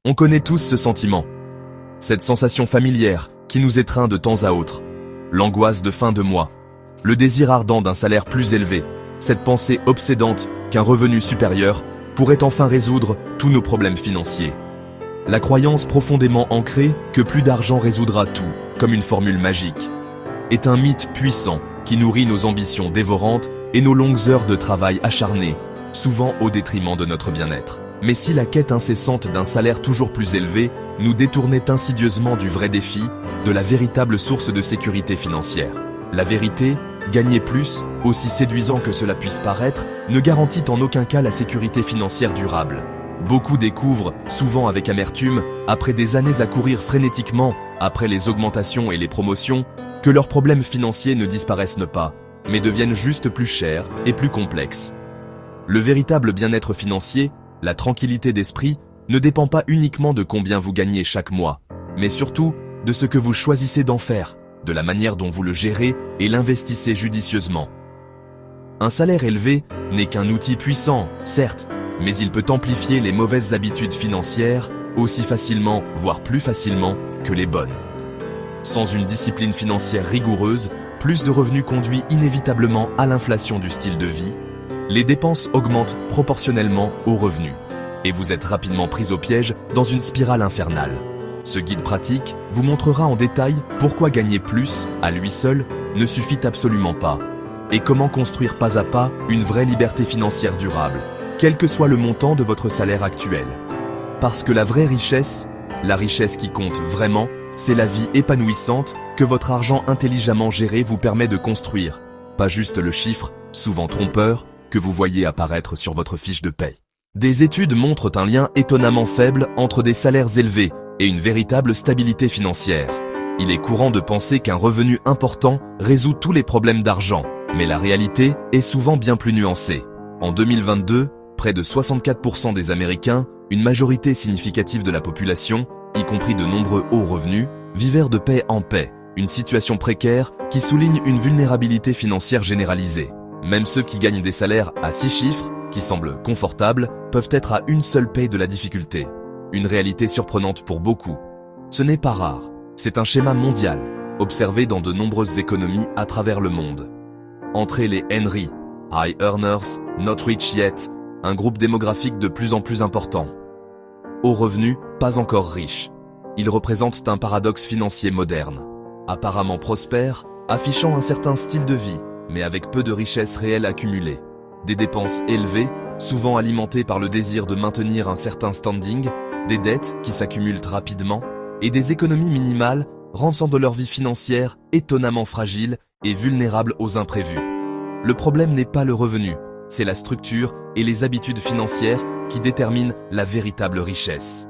On connaît tous ce sentiment. Cette sensation familière qui nous étreint de temps à autre. L'angoisse de fin de mois. Le désir ardent d'un salaire plus élevé. Cette pensée obsédante qu'un revenu supérieur pourrait enfin résoudre tous nos problèmes financiers. La croyance profondément ancrée que plus d'argent résoudra tout, comme une formule magique, est un mythe puissant qui nourrit nos ambitions dévorantes et nos longues heures de travail acharnées, souvent au détriment de notre bien-être. Mais si la quête incessante d'un salaire toujours plus élevé nous détournait insidieusement du vrai défi, de la véritable source de sécurité financière. La vérité, gagner plus, aussi séduisant que cela puisse paraître, ne garantit en aucun cas la sécurité financière durable. Beaucoup découvrent, souvent avec amertume, après des années à courir frénétiquement, après les augmentations et les promotions, que leurs problèmes financiers ne disparaissent pas, mais deviennent juste plus chers et plus complexes. Le véritable bien-être financier, la tranquillité d'esprit, ne dépend pas uniquement de combien vous gagnez chaque mois, mais surtout de ce que vous choisissez d'en faire, de la manière dont vous le gérez et l'investissez judicieusement. Un salaire élevé n'est qu'un outil puissant, certes, mais il peut amplifier les mauvaises habitudes financières aussi facilement, voire plus facilement, que les bonnes. Sans une discipline financière rigoureuse, plus de revenus conduit inévitablement à l'inflation du style de vie. Les dépenses augmentent proportionnellement aux revenus, et vous êtes rapidement pris au piège dans une spirale infernale. Ce guide pratique vous montrera en détail pourquoi gagner plus, à lui seul, ne suffit absolument pas, et comment construire pas à pas une vraie liberté financière durable, quel que soit le montant de votre salaire actuel. Parce que la vraie richesse, la richesse qui compte vraiment, c'est la vie épanouissante que votre argent intelligemment géré vous permet de construire, pas juste le chiffre, souvent trompeur, que vous voyez apparaître sur votre fiche de paie. Des études montrent un lien étonnamment faible entre des salaires élevés et une véritable stabilité financière. Il est courant de penser qu'un revenu important résout tous les problèmes d'argent, mais la réalité est souvent bien plus nuancée. En 2022, près de 64% des Américains, une majorité significative de la population, y compris de nombreux hauts revenus, vivèrent de paix en paix, une situation précaire qui souligne une vulnérabilité financière généralisée. Même ceux qui gagnent des salaires à 6 chiffres, qui semblent confortables, peuvent être à une seule paie de la difficulté. Une réalité surprenante pour beaucoup. Ce n'est pas rare, c'est un schéma mondial, observé dans de nombreuses économies à travers le monde. Entrez les Henry, High Earners, Not Rich Yet, un groupe démographique de plus en plus important. Hauts revenus, pas encore riches. Ils représentent un paradoxe financier moderne. Apparemment prospères, affichant un certain style de vie, mais avec peu de richesses réelles accumulées. Des dépenses élevées, souvent alimentées par le désir de maintenir un certain standing, des dettes qui s'accumulent rapidement, et des économies minimales rendant de leur vie financière étonnamment fragile et vulnérable aux imprévus. Le problème n'est pas le revenu, c'est la structure et les habitudes financières qui déterminent la véritable richesse.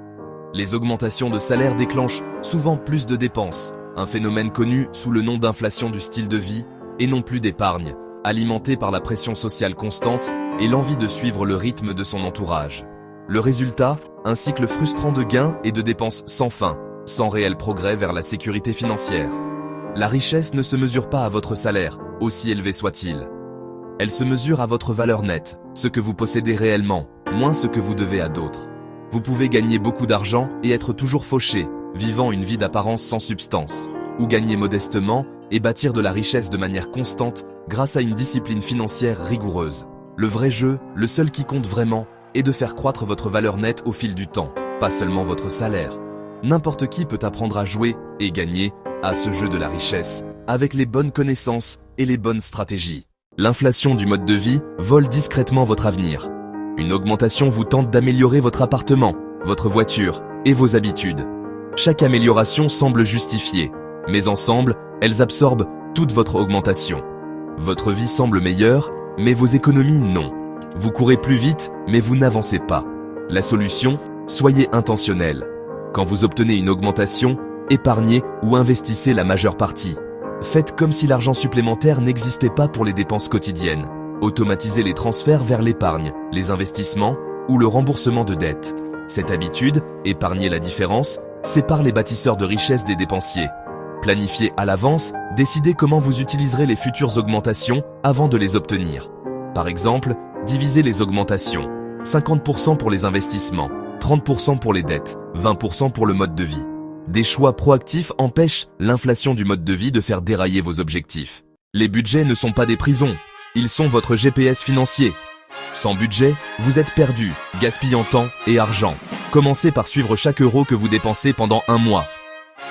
Les augmentations de salaire déclenchent souvent plus de dépenses, un phénomène connu sous le nom d'inflation du style de vie, et non plus d'épargne, alimenté par la pression sociale constante et l'envie de suivre le rythme de son entourage. Le résultat, un cycle frustrant de gains et de dépenses sans fin, sans réel progrès vers la sécurité financière. La richesse ne se mesure pas à votre salaire, aussi élevé soit-il. Elle se mesure à votre valeur nette, ce que vous possédez réellement, moins ce que vous devez à d'autres. Vous pouvez gagner beaucoup d'argent et être toujours fauché, vivant une vie d'apparence sans substance, ou gagner modestement et bâtir de la richesse de manière constante grâce à une discipline financière rigoureuse. Le vrai jeu, le seul qui compte vraiment, est de faire croître votre valeur nette au fil du temps, pas seulement votre salaire. N'importe qui peut apprendre à jouer et gagner à ce jeu de la richesse, avec les bonnes connaissances et les bonnes stratégies. L'inflation du mode de vie vole discrètement votre avenir. Une augmentation vous tente d'améliorer votre appartement, votre voiture et vos habitudes. Chaque amélioration semble justifiée, mais ensemble, elles absorbent toute votre augmentation. Votre vie semble meilleure, mais vos économies non. Vous courez plus vite, mais vous n'avancez pas. La solution, soyez intentionnel. Quand vous obtenez une augmentation, épargnez ou investissez la majeure partie. Faites comme si l'argent supplémentaire n'existait pas pour les dépenses quotidiennes. Automatisez les transferts vers l'épargne, les investissements ou le remboursement de dettes. Cette habitude, épargner la différence, sépare les bâtisseurs de richesse des dépensiers. Planifiez à l'avance, décidez comment vous utiliserez les futures augmentations avant de les obtenir. Par exemple, divisez les augmentations. 50% pour les investissements, 30% pour les dettes, 20% pour le mode de vie. Des choix proactifs empêchent l'inflation du mode de vie de faire dérailler vos objectifs. Les budgets ne sont pas des prisons, ils sont votre GPS financier. Sans budget, vous êtes perdu, gaspillant temps et argent. Commencez par suivre chaque euro que vous dépensez pendant un mois.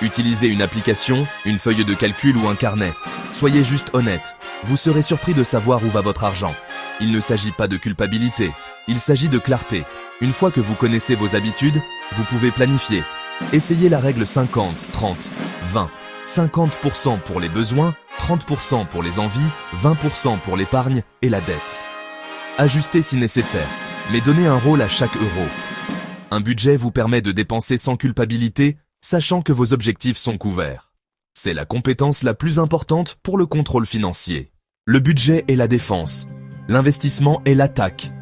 Utilisez une application, une feuille de calcul ou un carnet. Soyez juste honnête, vous serez surpris de savoir où va votre argent. Il ne s'agit pas de culpabilité, il s'agit de clarté. Une fois que vous connaissez vos habitudes, vous pouvez planifier. Essayez la règle 50-30-20. 50% pour les besoins, 30% pour les envies, 20% pour l'épargne et la dette. Ajustez si nécessaire, mais donnez un rôle à chaque euro. Un budget vous permet de dépenser sans culpabilité, sachant que vos objectifs sont couverts. C'est la compétence la plus importante pour le contrôle financier. Le budget est la défense, l'investissement est l'attaque.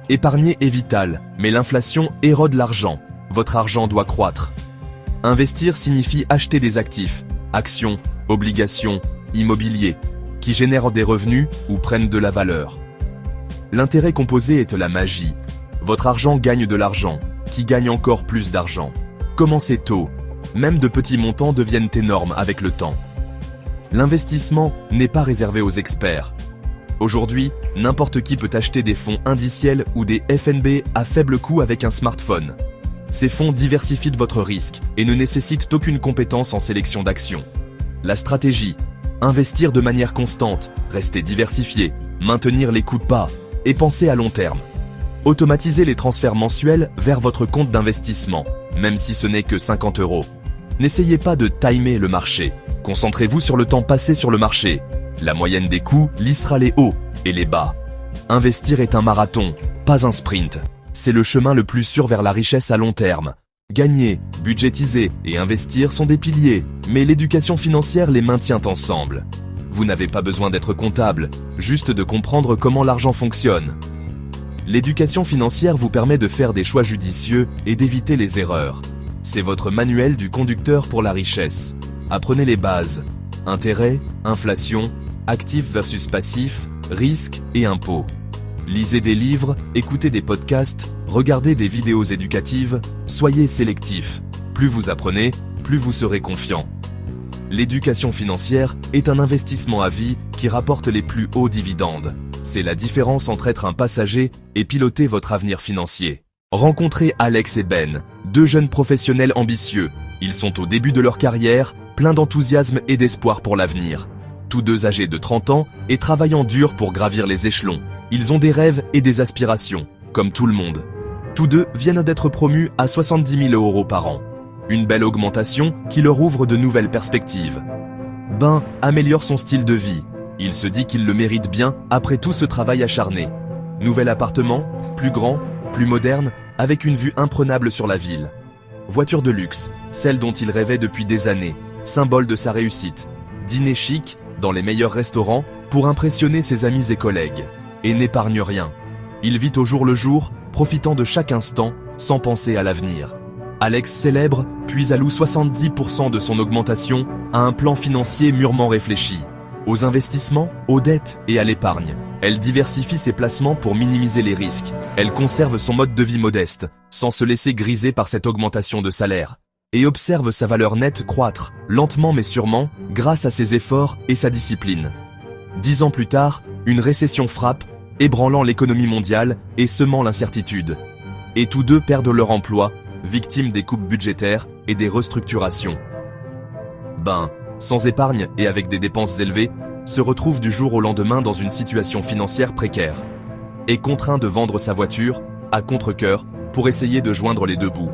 Épargner est vital, mais l'inflation érode l'argent. Votre argent doit croître. Investir signifie acheter des actifs, actions, obligations, immobilier, qui génèrent des revenus ou prennent de la valeur. L'intérêt composé est la magie. Votre argent gagne de l'argent, qui gagne encore plus d'argent. Commencez tôt. Même de petits montants deviennent énormes avec le temps. L'investissement n'est pas réservé aux experts. Aujourd'hui, n'importe qui peut acheter des fonds indiciels ou des FNB à faible coût avec un smartphone. Ces fonds diversifient votre risque et ne nécessitent aucune compétence en sélection d'actions. La stratégie: investir de manière constante, rester diversifié, maintenir les coûts bas et penser à long terme. Automatisez les transferts mensuels vers votre compte d'investissement, même si ce n'est que 50 €. N'essayez pas de timer le marché. Concentrez-vous sur le temps passé sur le marché. La moyenne des coûts lissera les hauts et les bas. Investir est un marathon, pas un sprint. C'est le chemin le plus sûr vers la richesse à long terme. Gagner, budgétiser et investir sont des piliers, mais l'éducation financière les maintient ensemble. Vous n'avez pas besoin d'être comptable, juste de comprendre comment l'argent fonctionne. L'éducation financière vous permet de faire des choix judicieux et d'éviter les erreurs. C'est votre manuel du conducteur pour la richesse. Apprenez les bases: intérêt, inflation, actif versus passif, risque et impôts. Lisez des livres, écoutez des podcasts, regardez des vidéos éducatives, soyez sélectif. Plus vous apprenez, plus vous serez confiant. L'éducation financière est un investissement à vie qui rapporte les plus hauts dividendes. C'est la différence entre être un passager et piloter votre avenir financier. Rencontrez Alex et Ben, deux jeunes professionnels ambitieux. Ils sont au début de leur carrière, pleins d'enthousiasme et d'espoir pour l'avenir. Tous deux âgés de 30 ans et travaillant dur pour gravir les échelons. Ils ont des rêves et des aspirations, comme tout le monde. Tous deux viennent d'être promus à 70 000 € par an. Une belle augmentation qui leur ouvre de nouvelles perspectives. Ben améliore son style de vie. Il se dit qu'il le mérite bien après tout ce travail acharné. Nouvel appartement, plus grand, plus moderne, avec une vue imprenable sur la ville. Voiture de luxe, celle dont il rêvait depuis des années, symbole de sa réussite. Dîner chic, dans les meilleurs restaurants, pour impressionner ses amis et collègues. Et n'épargne rien. Il vit au jour le jour, profitant de chaque instant, sans penser à l'avenir. Alex célèbre, puis alloue 70% de son augmentation à un plan financier mûrement réfléchi. Aux investissements, aux dettes et à l'épargne. Elle diversifie ses placements pour minimiser les risques. Elle conserve son mode de vie modeste, sans se laisser griser par cette augmentation de salaire. Et observe sa valeur nette croître, lentement mais sûrement, grâce à ses efforts et sa discipline. 10 ans plus tard, une récession frappe, ébranlant l'économie mondiale et semant l'incertitude. Et tous deux perdent leur emploi, victimes des coupes budgétaires et des restructurations. Ben, sans épargne et avec des dépenses élevées, se retrouve du jour au lendemain dans une situation financière précaire. Et contraint de vendre sa voiture, à contre-cœur, pour essayer de joindre les deux bouts.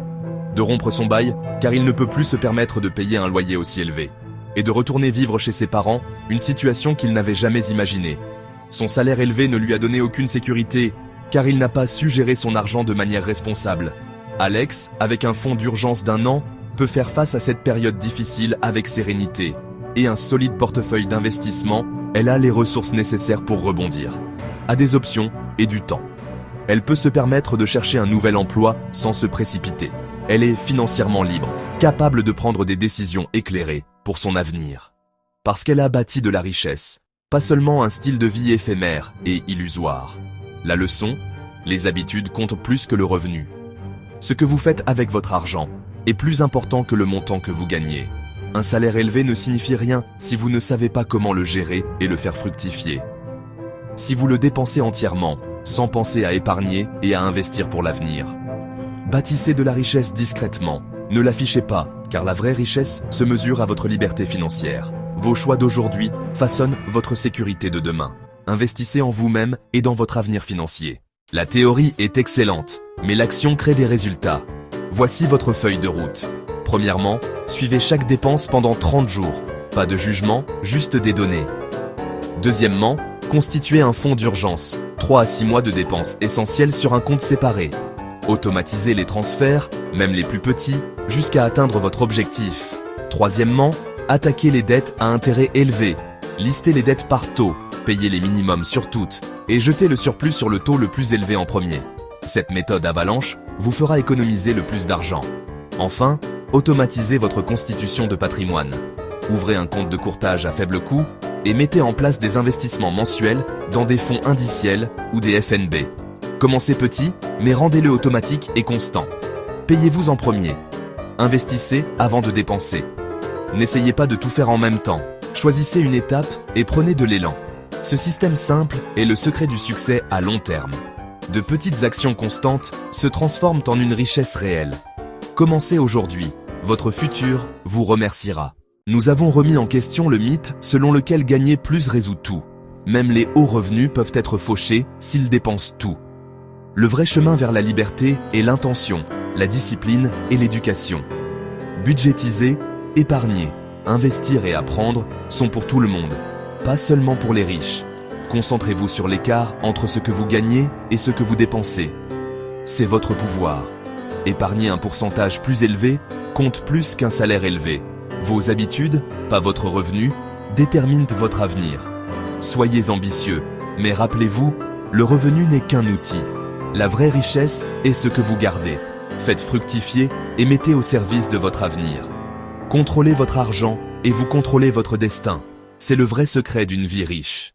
De rompre son bail, car il ne peut plus se permettre de payer un loyer aussi élevé. Et de retourner vivre chez ses parents, une situation qu'il n'avait jamais imaginée. Son salaire élevé ne lui a donné aucune sécurité, car il n'a pas su gérer son argent de manière responsable. Alex, avec un fonds d'urgence d'1 an, peut faire face à cette période difficile avec sérénité. Et un solide portefeuille d'investissement, elle a les ressources nécessaires pour rebondir. A des options et du temps. Elle peut se permettre de chercher un nouvel emploi sans se précipiter. Elle est financièrement libre, capable de prendre des décisions éclairées pour son avenir. Parce qu'elle a bâti de la richesse, pas seulement un style de vie éphémère et illusoire. La leçon, les habitudes comptent plus que le revenu. Ce que vous faites avec votre argent est plus important que le montant que vous gagnez. Un salaire élevé ne signifie rien si vous ne savez pas comment le gérer et le faire fructifier. Si vous le dépensez entièrement, sans penser à épargner et à investir pour l'avenir. Bâtissez de la richesse discrètement. Ne l'affichez pas, car la vraie richesse se mesure à votre liberté financière. Vos choix d'aujourd'hui façonnent votre sécurité de demain. Investissez en vous-même et dans votre avenir financier. La théorie est excellente, mais l'action crée des résultats. Voici votre feuille de route. Premièrement, suivez chaque dépense pendant 30 jours. Pas de jugement, juste des données. Deuxièmement, constituez un fonds d'urgence. 3 à 6 mois de dépenses essentielles sur un compte séparé. Automatisez les transferts, même les plus petits, jusqu'à atteindre votre objectif. Troisièmement, attaquez les dettes à intérêt élevé. Listez les dettes par taux, payez les minimums sur toutes, et jetez le surplus sur le taux le plus élevé en premier. Cette méthode avalanche vous fera économiser le plus d'argent. Enfin, automatisez votre constitution de patrimoine. Ouvrez un compte de courtage à faible coût et mettez en place des investissements mensuels dans des fonds indiciels ou des FNB. Commencez petit, mais rendez-le automatique et constant. Payez-vous en premier. Investissez avant de dépenser. N'essayez pas de tout faire en même temps. Choisissez une étape et prenez de l'élan. Ce système simple est le secret du succès à long terme. De petites actions constantes se transforment en une richesse réelle. Commencez aujourd'hui. Votre futur vous remerciera. Nous avons remis en question le mythe selon lequel gagner plus résout tout. Même les hauts revenus peuvent être fauchés s'ils dépensent tout. Le vrai chemin vers la liberté est l'intention, la discipline et l'éducation. Budgétiser, épargner, investir et apprendre sont pour tout le monde, pas seulement pour les riches. Concentrez-vous sur l'écart entre ce que vous gagnez et ce que vous dépensez. C'est votre pouvoir. Épargner un pourcentage plus élevé compte plus qu'un salaire élevé. Vos habitudes, pas votre revenu, déterminent votre avenir. Soyez ambitieux, mais rappelez-vous, le revenu n'est qu'un outil. La vraie richesse est ce que vous gardez. Faites fructifier et mettez au service de votre avenir. Contrôlez votre argent et vous contrôlez votre destin. C'est le vrai secret d'une vie riche.